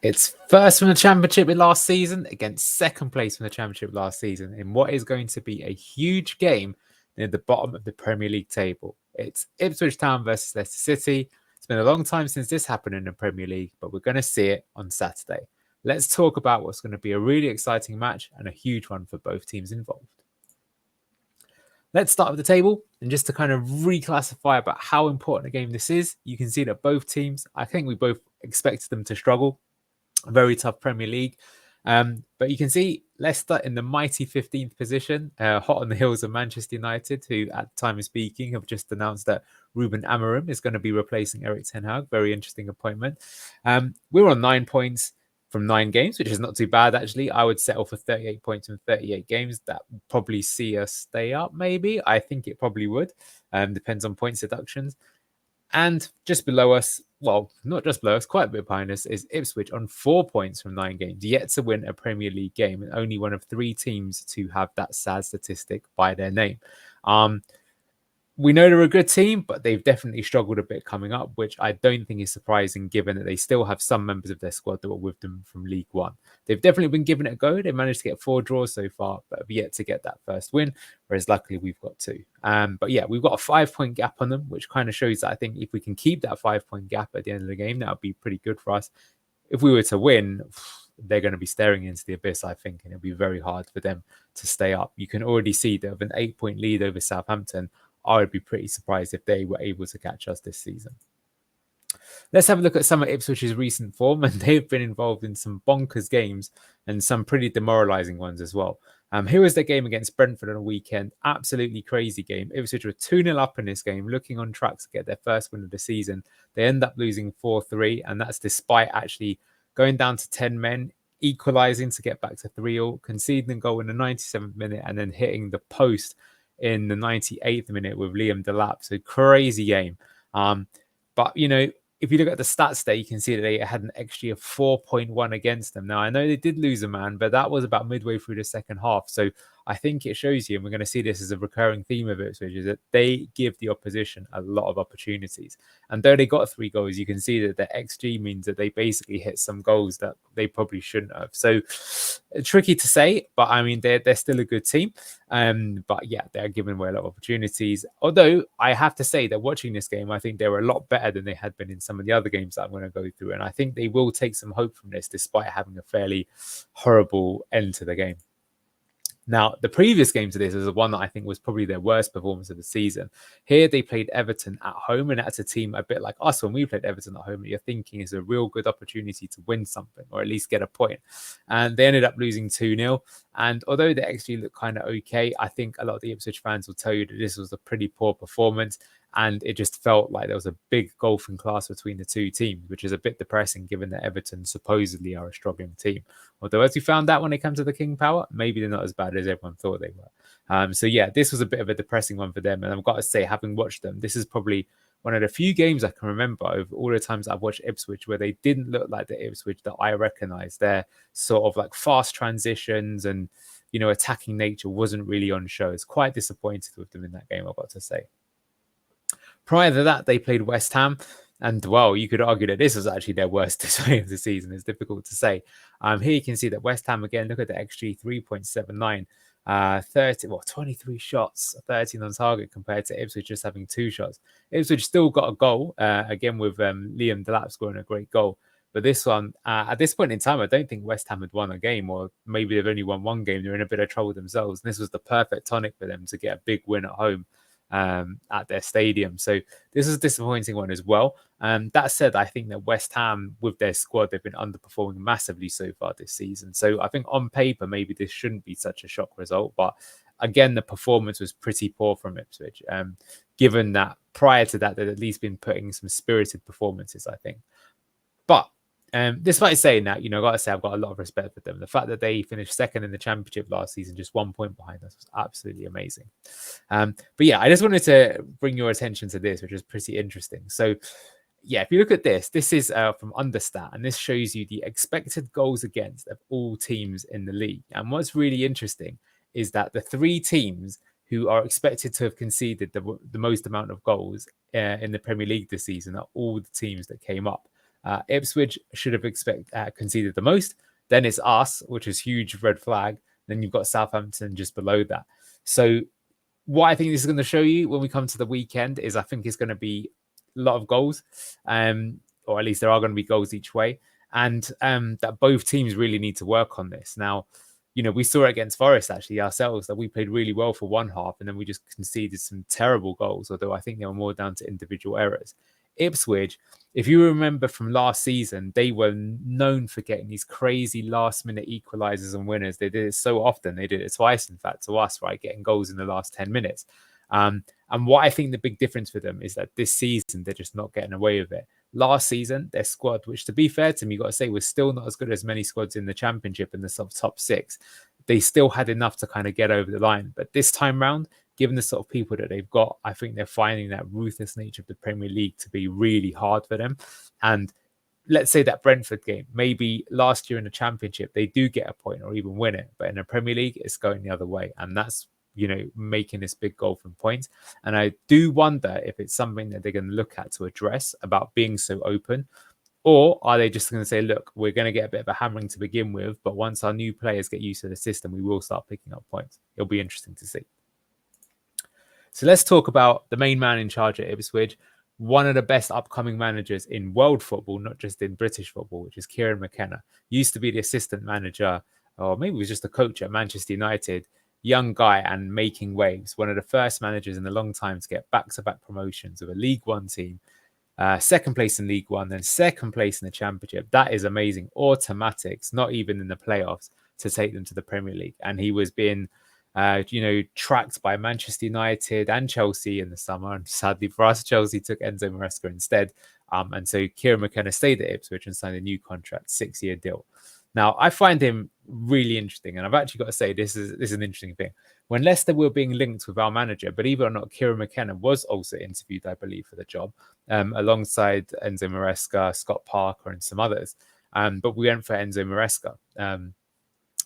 It's first from the Championship last season against second place from the Championship last season in what is going to be a huge game near the bottom of the Premier League table. It's Ipswich Town versus Leicester City. It's been a long time since this happened in the Premier League, but we're going to see it on Saturday. Let's talk about what's going to be a really exciting match and a huge one for both teams involved. Let's start with the table, and just to kind of reclassify about how important a game this is, you can see that both teams, I think we both expected them to struggle. A very tough Premier League. But you can see Leicester in the mighty 15th position, hot on the heels of Manchester United, who at the time of speaking have just announced that Ruben Amorim is going to be replacing Erik ten Hag. Very interesting appointment. We're on 9 points from 9 games, which is not too bad, actually. I would settle for 38 points from 38 games. That would probably see us stay up, maybe. I think it probably would. Depends on points deductions. And just below us, well, not just below us, quite a bit behind us, is Ipswich on 4 points from 9 games, yet to win a Premier League game, and only one of 3 teams to have that sad statistic by their name. We know they're a good team, but they've definitely struggled a bit coming up, which I don't think is surprising given that they still have some members of their squad that were with them from League One. They've definitely been giving it a go. They've managed to get 4 draws so far, but have yet to get that first win, whereas luckily we've got 2. But yeah, we've got a 5-point gap on them, which kind of shows that I think if we can keep that 5-point gap at the end of the game, that would be pretty good for us. If we were to win, they're going to be staring into the abyss, I think, and it'll be very hard for them to stay up. You can already see they have an 8-point lead over Southampton. I would be pretty surprised if they were able to catch us this season. Let's have a look at some of Ipswich's recent form, and they've been involved in some bonkers games and some pretty demoralising ones as well. Here was their game against Brentford on a weekend. Absolutely crazy game. Ipswich were 2-0 up in this game, looking on track to get their first win of the season. They end up losing 4-3, and that's despite actually going down to 10 men, equalising to get back to 3-3, conceding a goal in the 97th minute, and then hitting the post in the 98th minute with Liam Delap. So crazy game. But, you know, if you look at the stats there, you can see that they had an XG of 4.1 against them. Now, I know they did lose a man, but that was about midway through the second half. So I think it shows you, and we're going to see this as a recurring theme of Ipswich, is that they give the opposition a lot of opportunities. And though they got 3 goals, you can see that the XG means that they basically hit some goals that they probably shouldn't have. So tricky to say, but I mean, they're still a good team. But yeah, they're giving away a lot of opportunities. Although I have to say that watching this game, I think they were a lot better than they had been in some of the other games that I'm going to go through. And I think they will take some hope from this, despite having a fairly horrible end to the game. Now, the previous game to this is the one that I think was probably their worst performance of the season. Here, they played Everton at home, and that's a team a bit like us when we played Everton at home. You're thinking is a real good opportunity to win something, or at least get a point. And they ended up losing 2-0. And although the XG looked kind of okay, I think a lot of the Ipswich fans will tell you that this was a pretty poor performance. And it just felt like there was a big golfing class between the 2 teams, which is a bit depressing given that Everton supposedly are a struggling team. Although, as we found out when it comes to the King Power, maybe they're not as bad as everyone thought they were. So yeah, this was a bit of a depressing one for them. And I've got to say, having watched them, this is probably one of the few games I can remember over all the times I've watched Ipswich where they didn't look like the Ipswich that I recognise. Their sort of like fast transitions and, you know, attacking nature wasn't really on show. It's quite disappointed with them in that game, I've got to say. Prior to that, they played West Ham. And, well, you could argue that this was actually their worst display of the season. It's difficult to say. Here you can see that West Ham, again, look at the XG, 3.79. 23 shots, 13 on target compared to Ipswich just having 2 shots. Ipswich still got a goal, again, with Liam Delap scoring a great goal. But this one, at this point in time, I don't think West Ham had won a game, or maybe they've only won 1 game. They're in a bit of trouble themselves. And this was the perfect tonic for them to get a big win at home. At their stadium. So this is a disappointing one as well. That said, I think that West Ham, with their squad, they've been underperforming massively so far this season. So I think on paper, maybe this shouldn't be such a shock result. But again, the performance was pretty poor from Ipswich, given that prior to that, they'd at least been putting some spirited performances, I think. But despite saying that, you know, I've got to say, I've got a lot of respect for them. The fact that they finished second in the Championship last season, just 1 point behind us, was absolutely amazing. But yeah, I just wanted to bring your attention to this, which is pretty interesting. So yeah, if you look at this, this is from Understat, and this shows you the expected goals against of all teams in the league. And what's really interesting is that the 3 teams who are expected to have conceded the most amount of goals in the Premier League this season are all the teams that came up. Ipswich should have conceded the most. Then it's us, which is huge red flag. Then you've got Southampton just below that. So what I think this is going to show you when we come to the weekend is I think it's going to be a lot of goals, or at least there are going to be goals each way, and that both teams really need to work on this. Now, we saw it against Forest actually ourselves that we played really well for one half and then we just conceded some terrible goals, although I think they were more down to individual errors. Ipswich, if you remember from last season, they were known for getting these crazy last-minute equalizers and winners. They did it so often. They did it twice, in fact, to us, right? Getting goals in the last 10 minutes. And what I think the big difference for them is that this season, they're just not getting away with it. Last season, their squad, which to be fair to me, you got to say, was still not as good as many squads in the Championship in the top six. They still had enough to kind of get over the line. But this time round, given the sort of people that they've got, I think they're finding that ruthless nature of the Premier League to be really hard for them. And let's say that Brentford game, maybe last year in the Championship, they do get a point or even win it. But in the Premier League, it's going the other way. And that's, making this big goal from points. And I do wonder if it's something that they're going to look at to address about being so open. Or are they just going to say, look, we're going to get a bit of a hammering to begin with, but once our new players get used to the system, we will start picking up points. It'll be interesting to see. So let's talk about the main man in charge at Ipswich, one of the best upcoming managers in world football, not just in British football, which is Kieran McKenna. Used to be the assistant manager, or maybe was just a coach at Manchester United. Young guy and making waves. One of the first managers in a long time to get back-to-back promotions of a League One team. Second place in League One, then second place in the Championship. That is amazing. Automatics, not even in the playoffs, to take them to the Premier League. And he was being tracked by Manchester United and Chelsea in the summer. And sadly for us, Chelsea took Enzo Maresca instead. And so Kieran McKenna stayed at Ipswich and signed a new contract, 6-year deal. Now, I find him really interesting. And I've actually got to say, this is an interesting thing. When Leicester were being linked with our manager, believe it or not, Kieran McKenna was also interviewed, I believe, for the job, alongside Enzo Maresca, Scott Parker, and some others. But we went for Enzo Maresca.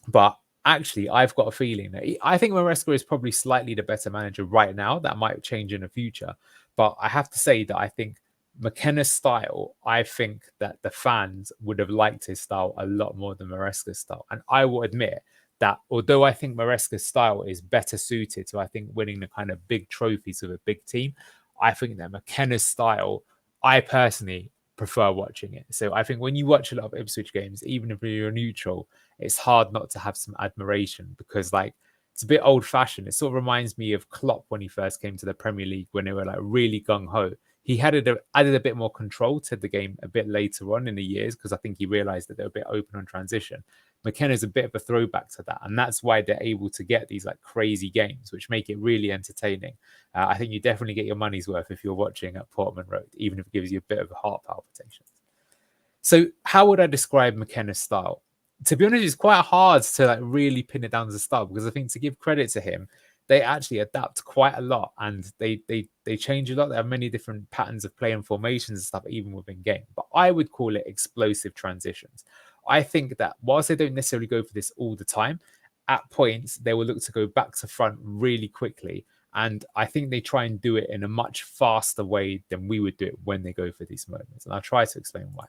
But actually, I've got a feeling that I think Maresca is probably slightly the better manager right now. That might change in the future. But I have to say that I think McKenna's style, I think that the fans would have liked his style a lot more than Maresca's style. And I will admit that although I think Maresca's style is better suited to, I think, winning the kind of big trophies of a big team, I think that McKenna's style, I personally prefer watching it. So I think when you watch a lot of Ipswich games, even if you're neutral, it's hard not to have some admiration because it's a bit old fashioned. It sort of reminds me of Klopp when he first came to the Premier League when they were really gung ho. He added a bit more control to the game a bit later on in the years because I think he realized that they were a bit open on transition. McKenna's a bit of a throwback to that. And that's why they're able to get these crazy games, which make it really entertaining. I think you definitely get your money's worth if you're watching at Portman Road, even if it gives you a bit of heart palpitations. So how would I describe McKenna's style? To be honest, it's quite hard to really pin it down as a style because I think to give credit to him, they actually adapt quite a lot and they change a lot. They have many different patterns of play and formations and stuff, even within game. But I would call it explosive transitions. I think that whilst they don't necessarily go for this all the time, at points they will look to go back to front really quickly. And I think they try and do it in a much faster way than we would do it when they go for these moments. And I'll try to explain why.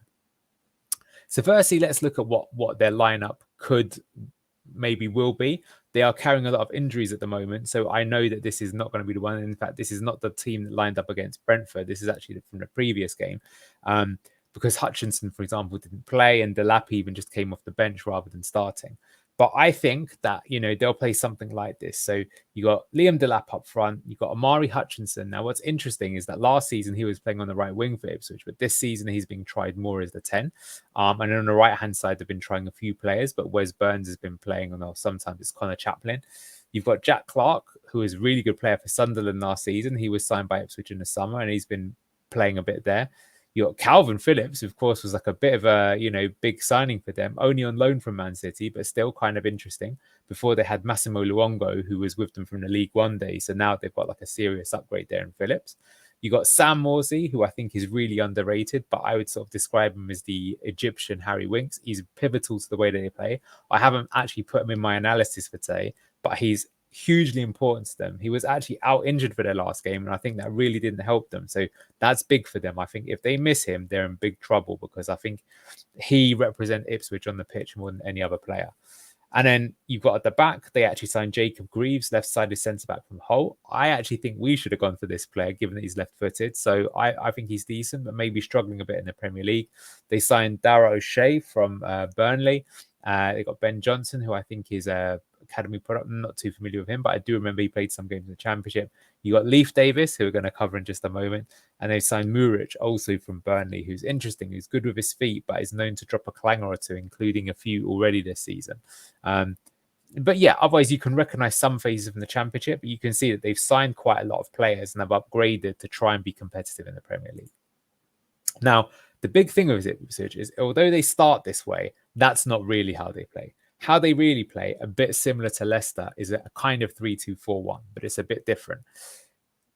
So firstly, let's look at what their lineup will be. They are carrying a lot of injuries at the moment. So I know that this is not going to be the one. In fact, this is not the team that lined up against Brentford. This is actually from the previous game. Because Hutchinson, for example, didn't play and Delap even just came off the bench rather than starting. But I think that, they'll play something like this. So you got Liam Delap up front. You got Amari Hutchinson. Now, what's interesting is that last season he was playing on the right wing for Ipswich, but this season he's being tried more as the 10. And on the right-hand side, they've been trying a few players, but Wes Burns has been playing on, sometimes it's Connor Chaplin. You've got Jack Clark, who is a really good player for Sunderland last season. He was signed by Ipswich in the summer, and he's been playing a bit there. You got Calvin Phillips, of course, was a bit of a, big signing for them, only on loan from Man City, but still kind of interesting. Before they had Massimo Luongo, who was with them from the League One days. So now they've got a serious upgrade there in Phillips. You got Sam Morsey, who I think is really underrated, but I would sort of describe him as the Egyptian Harry Winks. He's pivotal to the way that they play. I haven't actually put him in my analysis for today, but he's hugely important to them. He was actually out injured for their last game, and I think that really didn't help them. So that's big for them. I think if they miss him, they're in big trouble, because I think he represents Ipswich on the pitch more than any other player. And then you've got at the back, they actually signed Jacob Greaves, left-sided centre-back from Hull. I actually think we should have gone for this player, given that he's left-footed. So I think he's decent, but maybe struggling a bit in the Premier League. They signed Dara O'Shea from Burnley. They got Ben Johnson, who I think is a academy product. I'm not too familiar with him, but I do remember he played some games in the Championship. You got Leif Davis, who we're going to cover in just a moment. And they signed Muric, also from Burnley, who's interesting, who's good with his feet, but is known to drop a clanger or two, including a few already this season. But yeah, otherwise you can recognise some phases from the Championship, but you can see that they've signed quite a lot of players and have upgraded to try and be competitive in the Premier League. Now, the big thing with Ipswich is, although they start this way, that's not really how they play. How they really play, a bit similar to Leicester, is a kind of 3-2-4-1, but it's a bit different.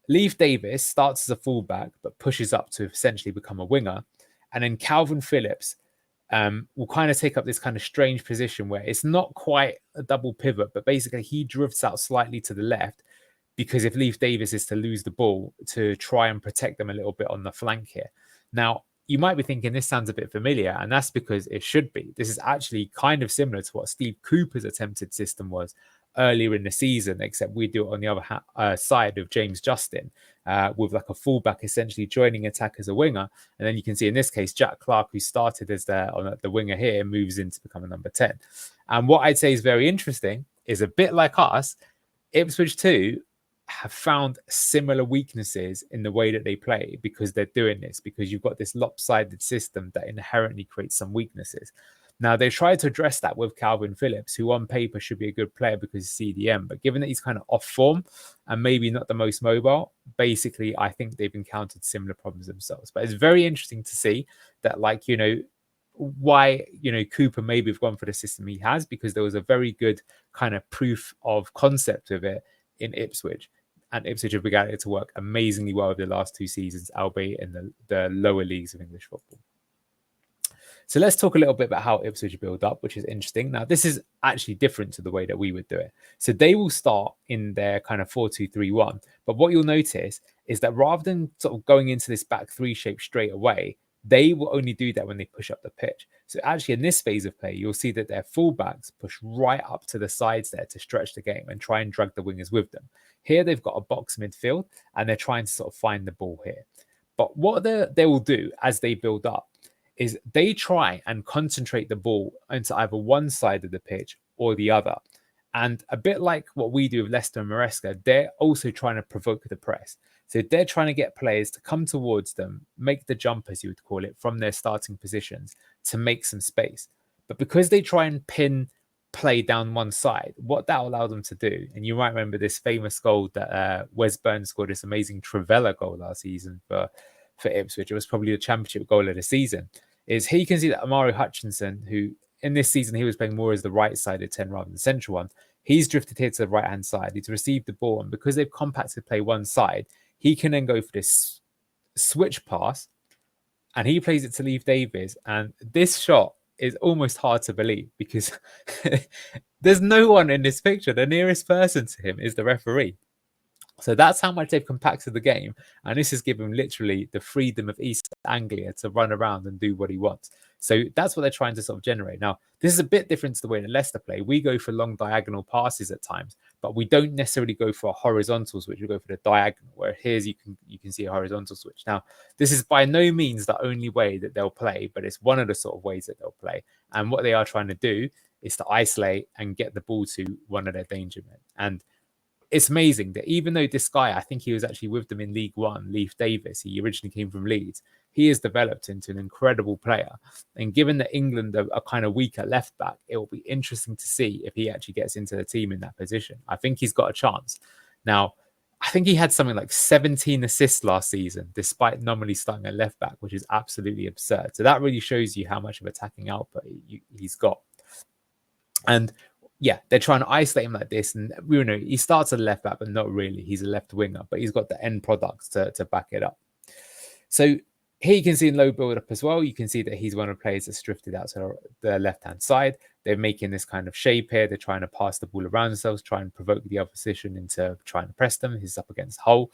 Leif Davis starts as a fullback, but pushes up to essentially become a winger. And then Calvin Phillips will kind of take up this kind of strange position where it's not quite a double pivot, but basically he drifts out slightly to the left, because if Leif Davis is to lose the ball, to try and protect them a little bit on the flank here. Now, you might be thinking this sounds a bit familiar, and that's because it should be. This is actually kind of similar to what Steve Cooper's attempted system was earlier in the season, except we do it on the other side of James Justin, with like a fullback essentially joining attack as a winger. And then you can see in this case, Jack Clark, who started as the winger here, moves in to become a number 10. And what I'd say is very interesting is, a bit like us, Ipswich too have found similar weaknesses in the way that they play, because they're doing this, because you've got this lopsided system that inherently creates some weaknesses. Now, they tried to address that with Calvin Phillips, who on paper should be a good player because he's CDM, but given that he's kind of off form and maybe not the most mobile, basically, I think they've encountered similar problems themselves. But it's very interesting to see that, like, why, Cooper maybe have gone for the system he has, because there was a very good kind of proof of concept of it in Ipswich. And Ipswich have begun it to work amazingly well over the last 2 seasons, albeit in the lower leagues of English football. So let's talk a little bit about how Ipswich build up, which is interesting. Now, this is actually different to the way that we would do it. So they will start in their kind of 4-2-3-1. But what you'll notice is that rather than sort of going into this back three shape straight away, they will only do that when they push up the pitch. So actually in this phase of play, you'll see that their fullbacks push right up to the sides there to stretch the game and try and drag the wingers with them. Here they've got a box midfield and they're trying to sort of find the ball here. But what they will do as they build up is they try and concentrate the ball into either one side of the pitch or the other. And a bit like what we do with Leicester and Maresca, they're also trying to provoke the press. So they're trying to get players to come towards them, make the jump, as you would call it, from their starting positions to make some space. But because they try and pin play down one side, what that will allow them to do, and you might remember this famous goal that Wes Burns scored, this amazing Trivela goal last season for Ipswich. It was probably the Championship goal of the season. Is here you can see that Amari Hutchinson, who in this season he was playing more as the right-sided 10 rather than the central one, he's drifted here to the right-hand side. He's received the ball, and because they've compacted play one side, he can then go for this switch pass, and he plays it to Leif Davis. And this shot is almost hard to believe, because there's no one in this picture. The nearest person to him is the referee. So that's how much they've compacted the game. And this has given him literally the freedom of East Anglia to run around and do what he wants. So that's what they're trying to sort of generate. Now, this is a bit different to the way that Leicester play. We go for long diagonal passes at times, but we don't necessarily go for a horizontal switch. We go for the diagonal, where here's you can see a horizontal switch. Now, this is by no means the only way that they'll play, but it's one of the sort of ways that they'll play. And what they are trying to do is to isolate and get the ball to one of their danger men. And it's amazing that even though this guy, I think he was actually with them in League One, Leif Davis, he originally came from Leeds, he has developed into an incredible player. And given that England are kind of weak at left back, it will be interesting to see if he actually gets into the team in that position. I think he's got a chance. Now, I think he had something like 17 assists last season, despite nominally starting at left back, which is absolutely absurd. So that really shows you how much of attacking output he's got. And yeah, they're trying to isolate him like this. And we know he starts at left back, but not really. He's a left winger, but he's got the end products to back it up. So Here you can see in low build-up as well, you can see that he's one of the players that's drifted out to the left-hand side. They're making this kind of shape here. They're trying to pass the ball around themselves, try and provoke the opposition into trying to press them. He's up against Hull.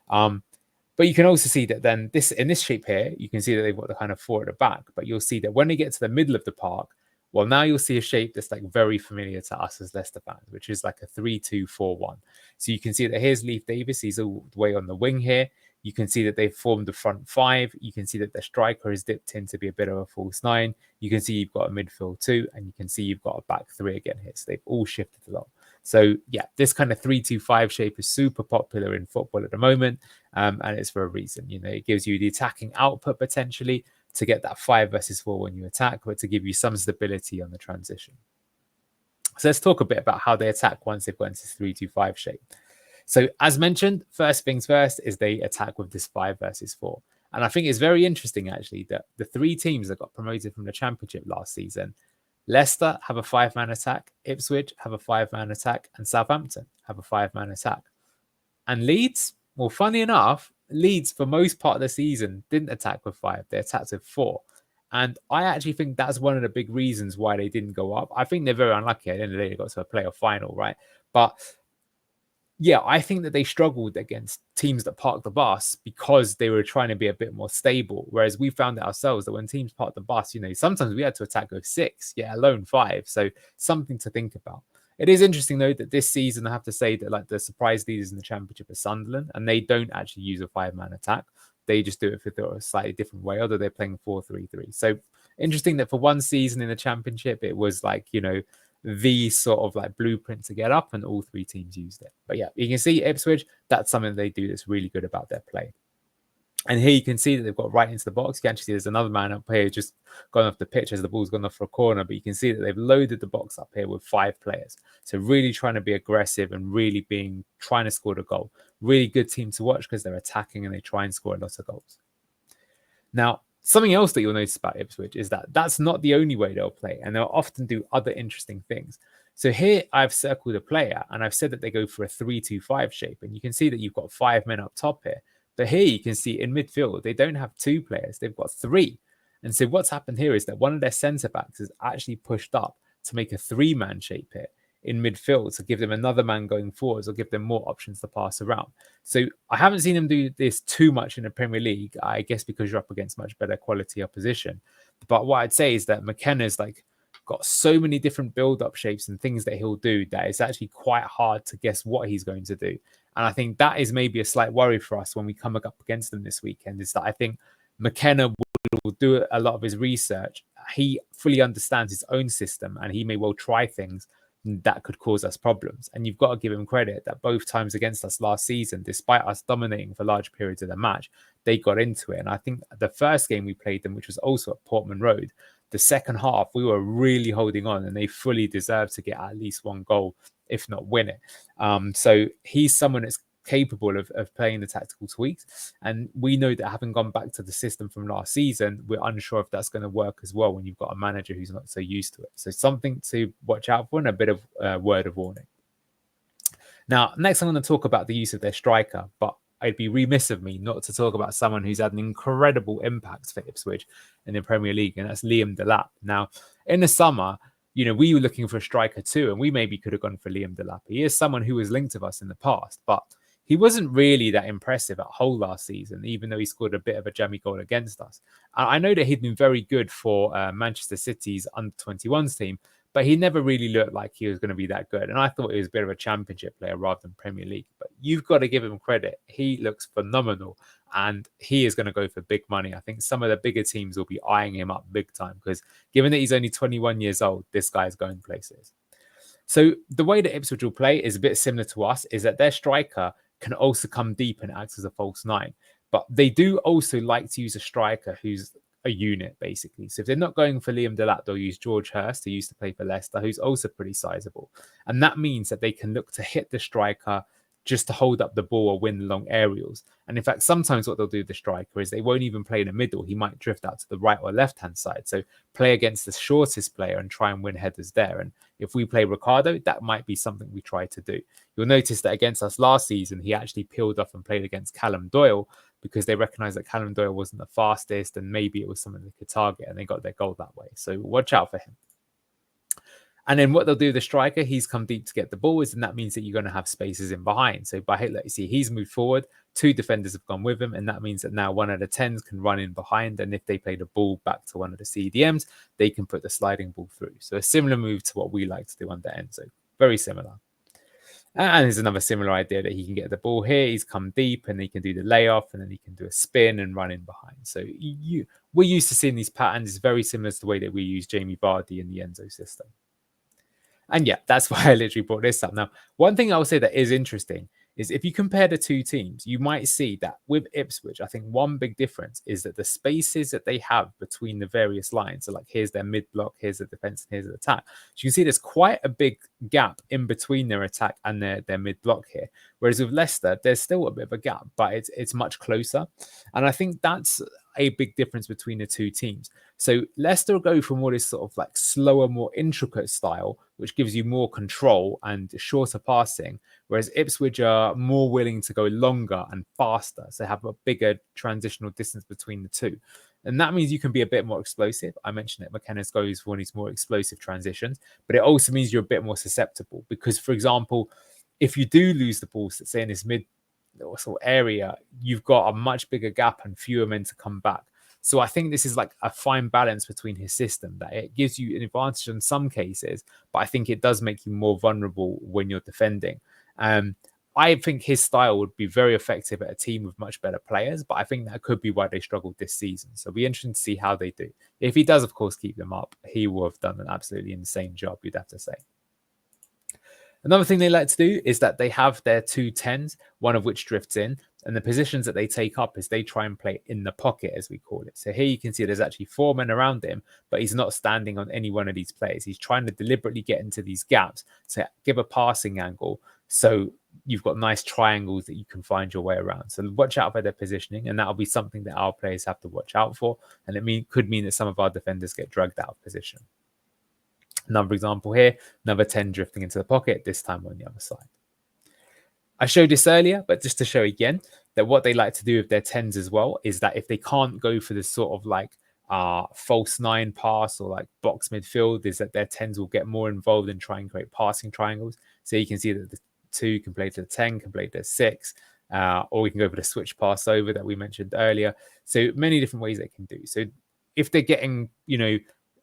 But you can also see that then in this shape here, you can see that they've got the kind of 4 at the back. But you'll see that when they get to the middle of the park, well, now you'll see a shape that's like very familiar to us as Leicester fans, which is like a 3-2-4-1. So you can see that here's Leif Davis. He's all the way on the wing here. You can see that they've formed the front 5. You can see that the striker is dipped in to be a bit of a false 9. You can see you've got a midfield 2, and you can see you've got a back 3 again here. So they've all shifted along. So yeah, this kind of 3-2-5 shape is super popular in football at the moment, and it's for a reason. You know, it gives you the attacking output potentially to get that 5 versus 4 when you attack, but to give you some stability on the transition. So let's talk a bit about how they attack once they've got into this 3-2-5 shape. So as mentioned, first things first is they attack with this 5 versus 4. And I think it's very interesting, actually, that the 3 teams that got promoted from the Championship last season, Leicester have a 5-man attack, Ipswich have a 5-man attack, and Southampton have a 5-man attack. And Leeds, well, funny enough, Leeds, for most part of the season, didn't attack with 5. They attacked with 4. And I actually think that's one of the big reasons why they didn't go up. I think they're very unlucky. At the end of the day, they got to a playoff final, right? But yeah, I think that they struggled against teams that parked the bus because they were trying to be a bit more stable. Whereas we found it ourselves that when teams parked the bus, you know, sometimes we had to attack with 6, alone 5. So something to think about. It is interesting, though, that this season, I have to say that like the surprise leaders in the Championship are Sunderland, and they don't actually use a 5-man attack. They just do it for a slightly different way, although they're playing 4-3-3. So interesting that for one season in the Championship, it was like, you know, the sort of like blueprint to get up, and all 3 teams used it. But yeah, you can see Ipswich, that's something they do that's really good about their play. And here you can see that they've got right into the box. You can actually see there's another man up here just gone off the pitch as the ball's gone off for a corner. But you can see that they've loaded the box up here with 5 players. So really trying to be aggressive and really trying to score the goal. Really good team to watch because they're attacking and they try and score a lot of goals. Now, something else that you'll notice about Ipswich is that that's not the only way they'll play. And they'll often do other interesting things. So here I've circled a player and I've said that they go for a 3-2-5 shape. And you can see that you've got 5 men up top here. But here you can see in midfield, they don't have 2 players, they've got 3. And so what's happened here is that one of their centre-backs is actually pushed up to make a 3-man shape here in midfield to give them another man going forwards or give them more options to pass around. So I haven't seen them do this too much in the Premier League, I guess because you're up against much better quality opposition. But what I'd say is that McKenna's like got so many different build-up shapes and things that he'll do that it's actually quite hard to guess what he's going to do. And I think that is maybe a slight worry for us when we come up against them this weekend, is that I think McKenna will do a lot of his research. He fully understands his own system and he may well try things that could cause us problems. And you've got to give him credit that both times against us last season, despite us dominating for large periods of the match, they got into it. And I think the first game we played them, which was also at Portman Road, the second half, we were really holding on and they fully deserved to get at least 1 goal, if not win it. So he's someone that's capable of playing the tactical tweaks. And we know that having gone back to the system from last season, we're unsure if that's going to work as well when you've got a manager who's not so used to it. So something to watch out for and a bit of word of warning. Now, next I'm going to talk about the use of their striker, but I'd be remiss of me not to talk about someone who's had an incredible impact for Ipswich in the Premier League, and that's Liam Delap. Now, in the summer, you know, we were looking for a striker too, and we maybe could have gone for Liam Delap. He is someone who was linked with us in the past, but he wasn't really that impressive at Hull last season, even though he scored a bit of a jammy goal against us. I know that he'd been very good for Manchester City's under-21s team, but he never really looked like he was going to be that good. And I thought he was a bit of a Championship player rather than Premier League. But you've got to give him credit. He looks phenomenal and he is going to go for big money. I think some of the bigger teams will be eyeing him up big time because given that he's only 21 years old, this guy is going places. So the way that Ipswich will play is a bit similar to us, is that their striker can also come deep and act as a false 9. But they do also like to use a striker who's a unit, basically. So if they're not going for Liam Delap, they'll use George Hurst, who used to play for Leicester, who's also pretty sizable. And that means that they can look to hit the striker just to hold up the ball or win long aerials. And in fact, sometimes what they'll do with the striker is they won't even play in the middle. He might drift out to the right or left-hand side. So play against the shortest player and try and win headers there. And if we play Ricardo, that might be something we try to do. You'll notice that against us last season, he actually peeled off and played against Callum Doyle. because they recognized that Callum Doyle wasn't the fastest and maybe it was something they could target, and they got their goal that way. So watch out for him. And then what they'll do, the striker, he's come deep to get the balls, and that means that you're going to have spaces in behind. So let you see, he's moved forward, 2 defenders have gone with him, and that means that now one of the 10s can run in behind, and if they play the ball back to one of the CDMs, they can put the sliding ball through. So a similar move to what we like to do under Enzo. Very similar. And there's another similar idea that he can get the ball here. He's come deep and he can do the layoff, and then he can do a spin and run in behind. So we're used to seeing these patterns. It's very similar to the way that we use Jamie Vardy in the Enzo system. And yeah, that's why I literally brought this up. Now, one thing I will say that is interesting is if you compare the two teams, you might see that with Ipswich, I think one big difference is that the spaces that they have between the various lines, so like here's their mid block, here's the defense, and here's the attack. So you can see there's quite a big gap in between their attack and their mid block here. Whereas with Leicester, there's still a bit of a gap, but it's much closer. And I think that's a big difference between the two teams. So Leicester will go for more this sort of like slower, more intricate style, which gives you more control and shorter passing, whereas Ipswich are more willing to go longer and faster. So they have a bigger transitional distance between the two. And that means you can be a bit more explosive. I mentioned that McKenna's goes for one of these more explosive transitions, but it also means you're a bit more susceptible because, for example, if you do lose the ball, say in this mid sort of area, you've got a much bigger gap and fewer men to come back. So I think this is like a fine balance between his system, that it gives you an advantage in some cases, but I think it does make you more vulnerable when you're defending. I think his style would be very effective at a team with much better players, but I think that could be why they struggled this season. So it'll be interesting to see how they do. If he does, of course, keep them up, he will have done an absolutely insane job, you'd have to say. Another thing they like to do is that they have their 2 10s, one of which drifts in, and the positions that they take up is they try and play in the pocket, as we call it. So here you can see there's actually 4 men around him, but he's not standing on any one of these players. He's trying to deliberately get into these gaps to give a passing angle. So you've got nice triangles that you can find your way around. So watch out for their positioning, and that'll be something that our players have to watch out for. And it could mean that some of our defenders get dragged out of position. Another example here, another 10 drifting into the pocket, this time on the other side. I showed this earlier, but just to show again that what they like to do with their 10s as well is that if they can't go for this sort of like false 9 pass or like box midfield, is that their 10s will get more involved and try and create passing triangles. So you can see that the 2 can play to the 10, can play to the 6, or we can go for the switch pass over that we mentioned earlier. So many different ways they can do. So if they're getting,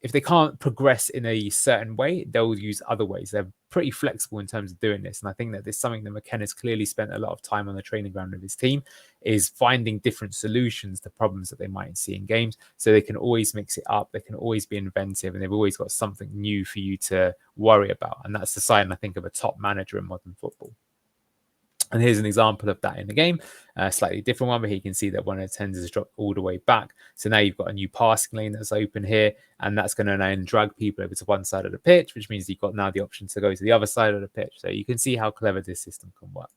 if they can't progress in a certain way, they'll use other ways. They're pretty flexible in terms of doing this. And I think that there's something that McKenna's clearly spent a lot of time on the training ground with his team, is finding different solutions to problems that they might see in games. So they can always mix it up. They can always be inventive, and they've always got something new for you to worry about. And that's the sign, I think, of a top manager in modern football. And here's an example of that in the game, a slightly different one, but here you can see that one of the 10s has dropped all the way back. So now you've got a new passing lane that's open here, and that's going to then drag people over to one side of the pitch, which means you've got now the option to go to the other side of the pitch. So you can see how clever this system can work.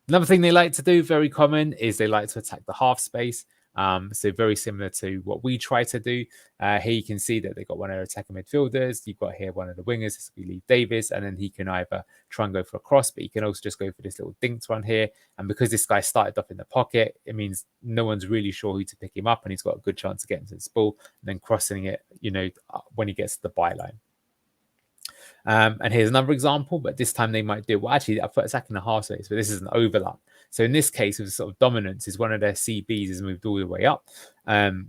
Another thing they like to do, very common, is they like to attack the half space. So very similar to what we try to do. Here you can see that they've got one of their attacking midfielders. You've got here one of the wingers, this will be Lee Davis, and then he can either try and go for a cross, but he can also just go for this little dinked run here. And because this guy started up in the pocket, it means no one's really sure who to pick him up, and he's got a good chance of getting to this ball and then crossing it, when he gets to the byline. And here's another example, but this time they might do, well, actually, I put attacking the half space, but this is an overlap. So in this case, with sort of dominance, is one of their CBs has moved all the way up,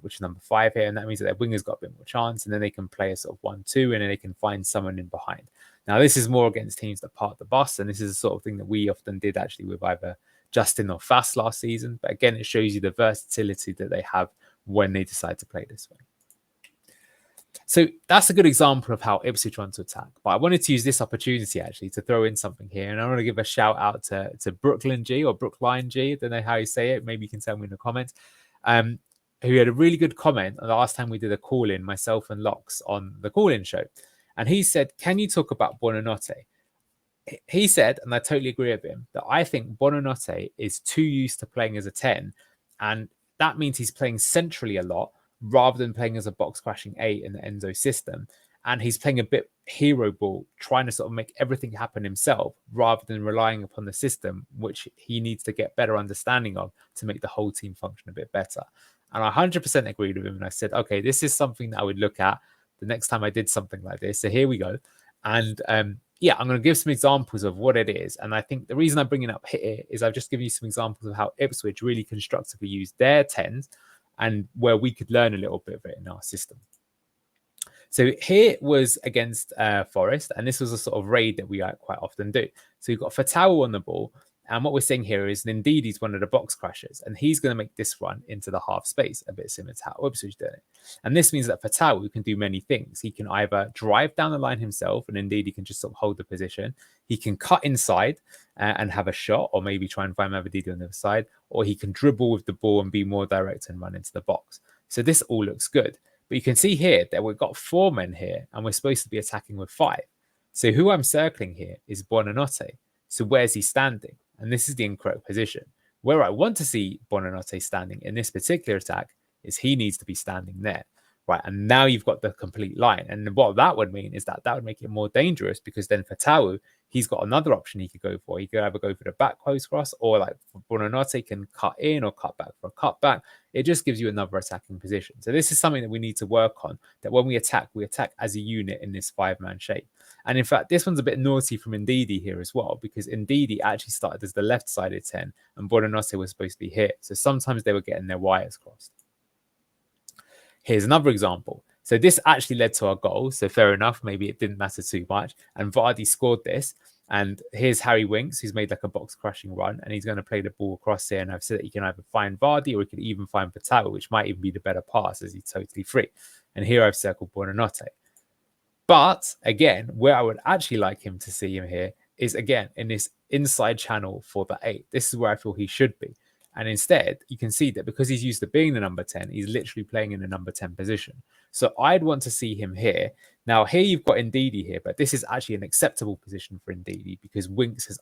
which is number 5 here. And that means that their wingers got a bit more chance, and then they can play a sort of 1-2, and then they can find someone in behind. Now, this is more against teams that part the bus, and this is the sort of thing that we often did actually with either Justin or Fast last season. But again, it shows you the versatility that they have when they decide to play this way. So that's a good example of how Ipswich want to attack. But I wanted to use this opportunity actually to throw in something here. And I want to give a shout out to Brooklyn G or Brookline G. I don't know how you say it. Maybe you can tell me in the comments. Who had a really good comment the last time we did a call-in, myself and Locks, on the call-in show. And he said, can you talk about Buonanotte? He said, and I totally agree with him, that I think Buonanotte is too used to playing as a 10. And that means he's playing centrally a lot, rather than playing as a box crashing 8 in the Enzo system. And he's playing a bit hero ball, trying to sort of make everything happen himself rather than relying upon the system, which he needs to get better understanding of to make the whole team function a bit better. And I 100% agreed with him. And I said, okay, this is something that I would look at the next time I did something like this. So here we go. And yeah, I'm going to give some examples of what it is. And I think the reason I'm bringing it up here is I've just given you some examples of how Ipswich really constructively use their 10s and where we could learn a little bit of it in our system. So here was against Forest, and this was a sort of raid that we quite often do. So you've got Fatawu on the ball, and what we're seeing here is Ndidi one of the box crashers, and he's going to make this run into the half space, a bit similar to how Ipswich did it. And this means that Fatawu can do many things. He can either drive down the line himself, and Ndidi can just sort of hold the position. He can cut inside and have a shot, or maybe try and find Mavididi on the other side, or he can dribble with the ball and be more direct and run into the box. So this all looks good. But you can see here that we've got 4 men here, and we're supposed to be attacking with 5. So who I'm circling here is Buonanotte. So where's he standing? And this is the incorrect position. Where I want to see Buonanotte standing in this particular attack is he needs to be standing there. Right, and now you've got the complete line. And what that would mean is that would make it more dangerous, because then for Fatawu, he's got another option he could go for. He could either go for the back post cross, or like Buonanotte can cut in or cut back for a cutback. It just gives you another attacking position. So this is something that we need to work on, that when we attack as a unit in this 5-man shape. And in fact, this one's a bit naughty from Ndidi here as well, because Ndidi actually started as the left-sided 10 and Buonanotte was supposed to be here. So sometimes they were getting their wires crossed. Here's another example. So this actually led to our goal. So fair enough, maybe it didn't matter too much. And Vardy scored this. And here's Harry Winks, who's made like a box crashing run, and he's going to play the ball across here. And I've said that he can either find Vardy or he could even find Fatawu, which might even be the better pass, as he's totally free. And here I've circled Buonanotte. But again, where I would actually like him to see him here is again in this inside channel for the 8. This is where I feel he should be. And instead, you can see that because he's used to being the number 10, he's literally playing in the number 10 position. So I'd want to see him here. Now, here you've got Ndidi here, but this is actually an acceptable position for Ndidi because Winks has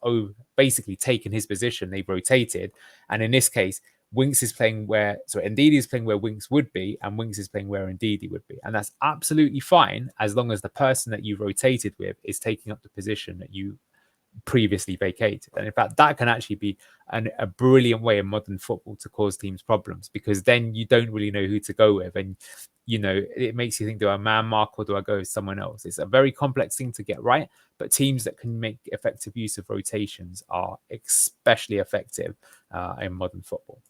basically taken his position. They've rotated. And in this case, Winks is playing Ndidi is playing where Winks would be, and Winks is playing where Ndidi would be. And that's absolutely fine as long as the person that you rotated with is taking up the position that you previously vacated. And in fact, that can actually be a brilliant way in modern football to cause teams problems, because then you don't really know who to go with, and it makes you think, do I man mark or do I go with someone else? It's a very complex thing to get right, but teams that can make effective use of rotations are especially effective in modern football.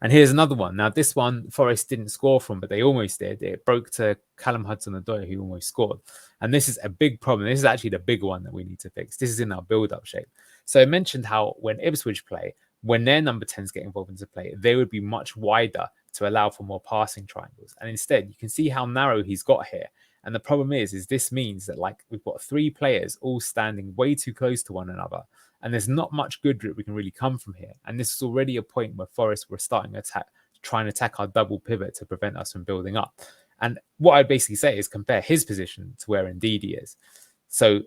And here's another one. Now, this one, Forest didn't score from, but they almost did. It broke to Callum Hudson-Odoi, who almost scored. And this is a big problem. This is actually the big one that we need to fix. This is in our build-up shape. So I mentioned how when Ipswich play, when their number 10s get involved into play, they would be much wider to allow for more passing triangles. And instead, you can see how narrow he's got here. And the problem is this means that we've got 3 players all standing way too close to one another. And there's not much good that we can really come from here. And this is already a point where Forest were starting to try and attack our double pivot to prevent us from building up. And what I'd basically say is compare his position to where Ndidi is. So,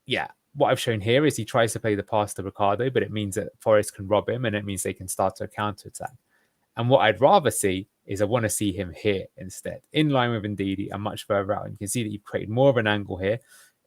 yeah, what I've shown here is he tries to play the pass to Ricardo, but it means that Forest can rob him, and it means they can start to counter-attack. And what I'd rather see is I want to see him here instead, in line with Ndidi and much further out. And you can see that you've created more of an angle here.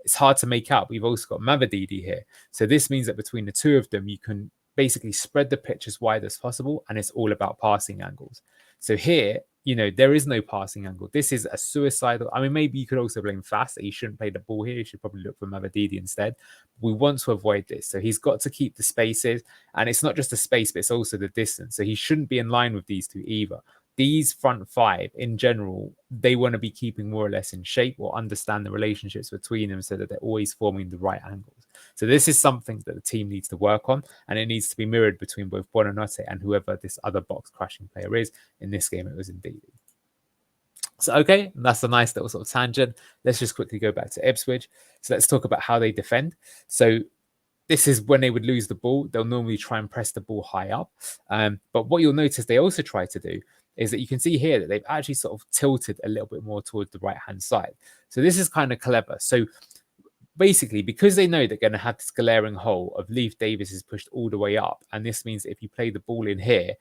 It's hard to make out. We've also got Mavididi here. So this means that between the two of them, you can basically spread the pitch as wide as possible, and it's all about passing angles. So here, there is no passing angle. This is a suicidal. I mean, maybe you could also blame Fast that he shouldn't play the ball here. He should probably look for Mavididi instead. We want to avoid this. So he's got to keep the spaces, and it's not just the space, but it's also the distance. So he shouldn't be in line with these two either. These front 5 in general, they want to be keeping more or less in shape or understand the relationships between them so that they're always forming the right angles. So this is something that the team needs to work on, and it needs to be mirrored between both Buonanotte and whoever this other box crashing player is. In this game, it was Ndidi. So, okay, that's a nice little sort of tangent. Let's just quickly go back to Ipswich. So let's talk about how they defend. So this is when they would lose the ball. They'll normally try and press the ball high up. But what you'll notice they also try to do is that you can see here that they've actually sort of tilted a little bit more towards the right-hand side. So this is kind of clever. So basically, because they know they're going to have this glaring hole of Leif Davis is pushed all the way up, and this means that if you play the ball in here,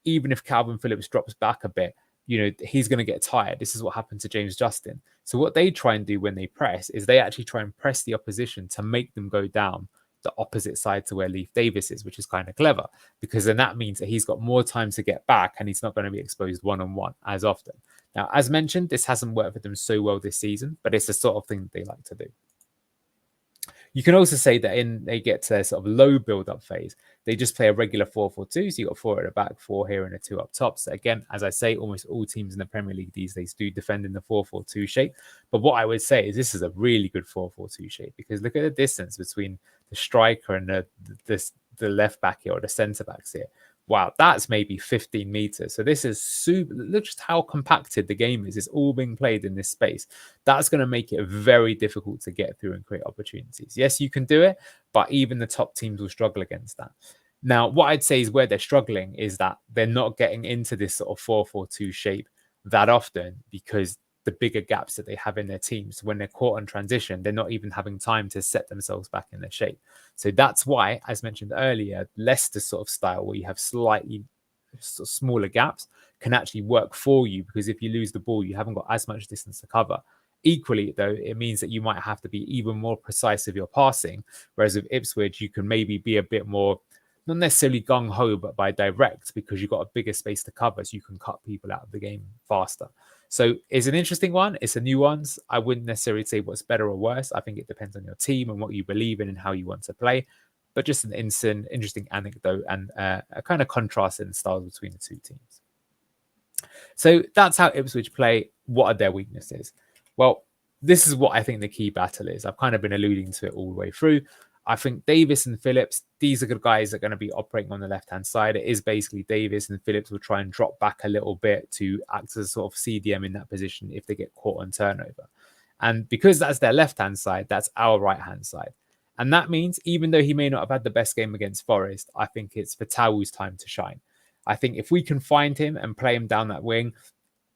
even if Calvin Phillips drops back a bit, he's going to get tired. This is what happened to James Justin. So what they try and do when they press is they actually try and press the opposition to make them go down the opposite side to where Leif Davis is, which is kind of clever, because then that means that he's got more time to get back and he's not going to be exposed one-on-one as often. Now, as mentioned, this hasn't worked for them so well this season, but it's the sort of thing that they like to do. You can also say that they get to their sort of low build-up phase, they just play a regular 4-4-2. So you got 4 at the back, 4 here, and a 2 up top. So again, as I say, almost all teams in the Premier League these days do defend in the 4-4-2 shape. But what I would say is this is a really good 4-4-2 shape, because look at the distance between the striker and the left back here, or the centre backs here. Wow, that's maybe 15 meters. So this is super. Look just how compacted the game is. It's all being played in this space. That's going to make it very difficult to get through and create opportunities. Yes, you can do it, but even the top teams will struggle against that. Now, what I'd say is where they're struggling is that they're not getting into this sort of 4-4-2 shape that often, because the bigger gaps that they have in their teams, when they're caught on transition, they're not even having time to set themselves back in their shape. So that's why, as mentioned earlier, Leicester sort of style, where you have slightly sort of smaller gaps, can actually work for you, because if you lose the ball, you haven't got as much distance to cover. Equally, though, it means that you might have to be even more precise with your passing, whereas with Ipswich, you can maybe be a bit more, not necessarily gung-ho, but by direct, because you've got a bigger space to cover, so you can cut people out of the game faster. So it's an interesting one. It's a nuance. I wouldn't necessarily say what's better or worse. I think it depends on your team and what you believe in and how you want to play. But just an interesting anecdote and a kind of contrast in styles between the two teams. So that's how Ipswich play. What are their weaknesses? Well, this is what I think the key battle is. I've kind of been alluding to it all the way through. I think Davis and Phillips, these are the guys that are going to be operating on the left-hand side. It is basically Davis, and Phillips will try and drop back a little bit to act as a sort of CDM in that position if they get caught on turnover. And because that's their left-hand side, that's our right-hand side. And that means even though he may not have had the best game against Forest, I think it's Fatawu's time to shine. I think if we can find him and play him down that wing,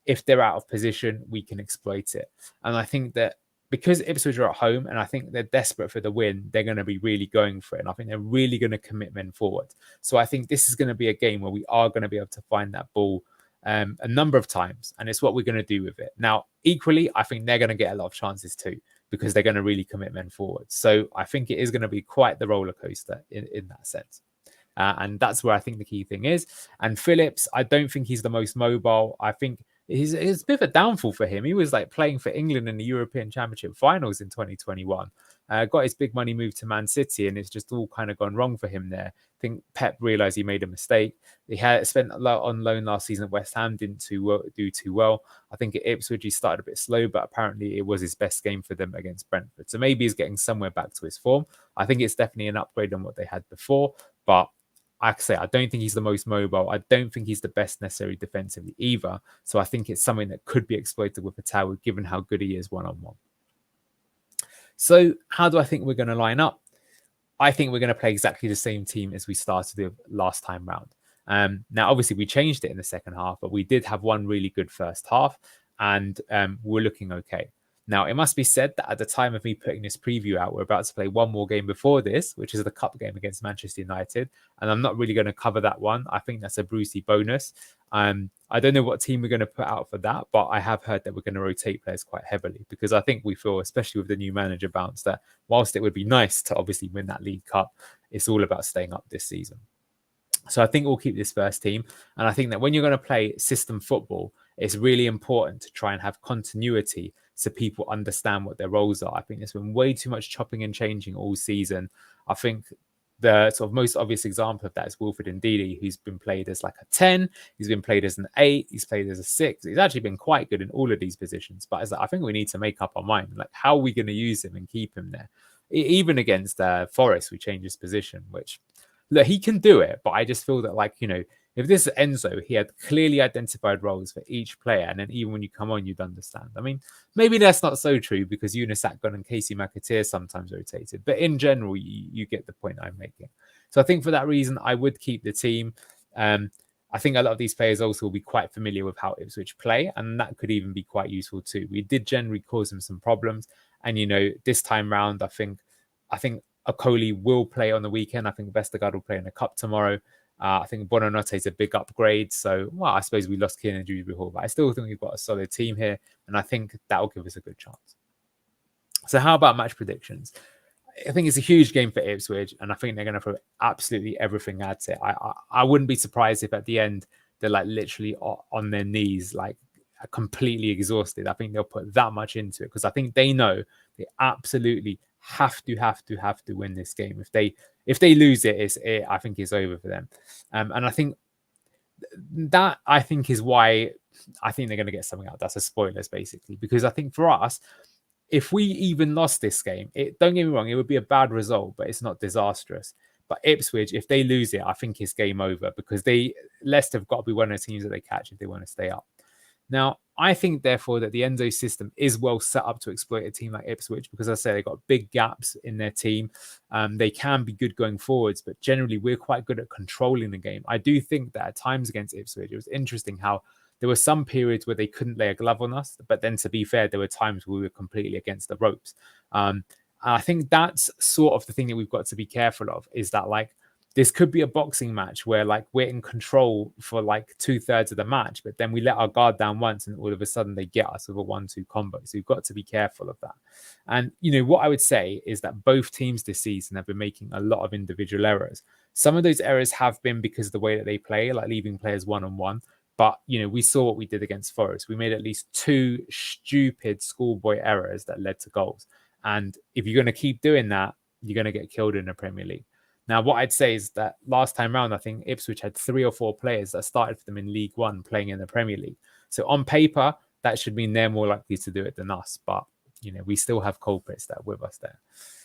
if they're out of position, we can exploit it. And I think that because Ipswich are at home and I think they're desperate for the win, they're going to be really going for it. And I think they're really going to commit men forward. So I think this is going to be a game where we are going to be able to find that ball a number of times. And it's what we're going to do with it. Now, equally, I think they're going to get a lot of chances too, because they're going to really commit men forward. So I think it is going to be quite the roller coaster in that sense. And that's where I think the key thing is. And Phillips, I don't think he's the most mobile. I think it's a bit of a downfall for him. He was like playing for England in the European Championship finals in 2021. Got his big money move to Man City, and it's just all kind of gone wrong for him there. I think Pep realised he made a mistake. He had spent a lot on loan last season at West Ham, didn't do too well. I think at Ipswich he started a bit slow, but apparently it was his best game for them against Brentford. So maybe he's getting somewhere back to his form. I think it's definitely an upgrade on what they had before, but like I say, I don't think he's the most mobile. I don't think he's the best necessarily defensively either. So I think it's something that could be exploited with Fatawu, given how good he is one-on-one. So how do I think we're going to line up? I think we're going to play exactly the same team as we started with last time round. Now, obviously, we changed it in the second half, but we did have one really good first half, and we're looking okay. Now, it must be said that at the time of me putting this preview out, we're about to play one more game before this, which is the cup game against Manchester United. And I'm not really going to cover that one. I think that's a Brucey bonus. I don't know what team we're going to put out for that, but I have heard that we're going to rotate players quite heavily, because I think we feel, especially with the new manager bounce, that whilst it would be nice to obviously win that League Cup, it's all about staying up this season. So I think we'll keep this first team. And I think that when you're going to play system football, it's really important to try and have continuity so people understand what their roles are. I think there's been way too much chopping and changing all season. I think the sort of most obvious example of that is Wilfred Ndidi, who's been played as like a 10. He's been played as an 8. He's played as a 6. He's actually been quite good in all of these positions. But I think we need to make up our mind. Like, how are we going to use him and keep him there? Even against Forest, we changed his position, which... Look, he can do it, but I just feel that, like, if this is Enzo, he had clearly identified roles for each player, and then even when you come on, you'd understand. I mean, maybe that's not so true, because Yunus Akgün and Casey McAteer sometimes rotated, but in general, you get the point I'm making. So I think for that reason, I would keep the team. I think a lot of these players also will be quite familiar with how Ipswich play, and that could even be quite useful too. We did generally cause them some problems, and this time round, I think Okoli will play on the weekend. I think Vestergaard will play in the cup tomorrow. I think Buonanotte is a big upgrade. So, well, I suppose we lost Kieran and Dewsbury Hall, but I still think we've got a solid team here. And I think that will give us a good chance. So how about match predictions? I think it's a huge game for Ipswich, and I think they're going to throw absolutely everything at it. I wouldn't be surprised if at the end they're like literally on their knees, like completely exhausted. I think they'll put that much into it because I think they know they absolutely have to win this game. If they lose it, I think it's over for them. And I think that is why I think they're going to get something out. That's a spoilers basically, because I think for us, if we even lost this game, don't get me wrong, it would be a bad result, but it's not disastrous. But Ipswich, if they lose it, I think it's game over because Leicester have got to be one of the teams that they catch if they want to stay up. Now, I think, therefore, that the Enzo system is well set up to exploit a team like Ipswich because, as I say, they've got big gaps in their team. They can be good going forwards, but generally, we're quite good at controlling the game. I do think that at times against Ipswich, it was interesting how there were some periods where they couldn't lay a glove on us, but then to be fair, there were times where we were completely against the ropes. I think that's sort of the thing that we've got to be careful of is that like this could be a boxing match where like we're in control for like 2/3 of the match, but then we let our guard down once and all of a sudden they get us with a 1-2 combo. So we've got to be careful of that. And, you know, what I would say is that both teams this season have been making a lot of individual errors. Some of those errors have been because of the way that they play, like leaving players one-on-one. But, you know, we saw what we did against Forest. We made at least 2 stupid schoolboy errors that led to goals. And if you're going to keep doing that, you're going to get killed in the Premier League. Now, what I'd say is that last time round, I think Ipswich had 3 or 4 players that started for them in League One playing in the Premier League. So on paper, that should mean they're more likely to do it than us. But, you know, we still have culprits that are with us there.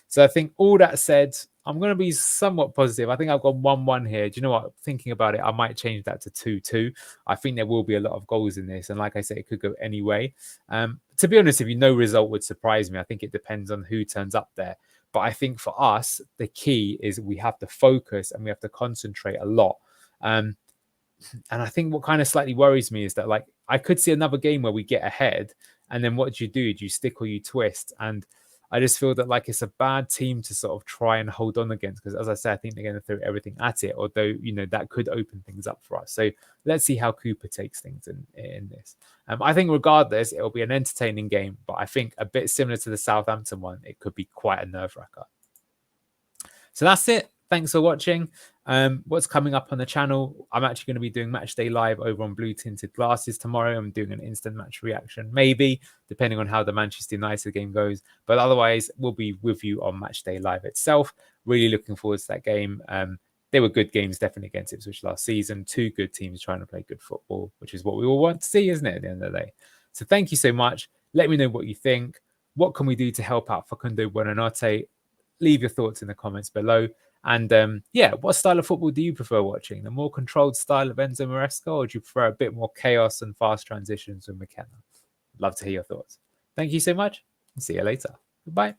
So I think all that said, I'm going to be somewhat positive. I think I've got 1-1 here. Do you know what? Thinking about it, I might change that to 2-2. I think there will be a lot of goals in this. And like I say, it could go any way. To be honest, if you no result would surprise me. I think it depends on who turns up there. But I think for us, the key is we have to focus and we have to concentrate a lot. And I think what kind of slightly worries me is that like I could see another game where we get ahead and then what do? Do you stick or you twist? And I just feel that like it's a bad team to sort of try and hold on against because as I said, I think they're going to throw everything at it, although, you know, that could open things up for us. So let's see how Cooper takes things in this. I think regardless, it'll be an entertaining game, but I think a bit similar to the Southampton one, it could be quite a nerve-wracker. So that's it. Thanks for watching. What's coming up on the channel? I'm actually going to be doing Match Day Live over on Blue Tinted Glasses tomorrow. I'm doing an instant match reaction, maybe, depending on how the Manchester United game goes. But otherwise, we'll be with you on Match Day Live itself. Really looking forward to that game. They were good games, definitely against Ipswich last season. 2 good teams trying to play good football, which is what we all want to see, isn't it, at the end of the day? So thank you so much. Let me know what you think. What can we do to help out Facundo Buonanotte? Leave your thoughts in the comments below. And yeah, what style of football do you prefer watching? The more controlled style of Enzo Maresca, or do you prefer a bit more chaos and fast transitions with McKenna? Love to hear your thoughts. Thank you so much. See you later. Goodbye.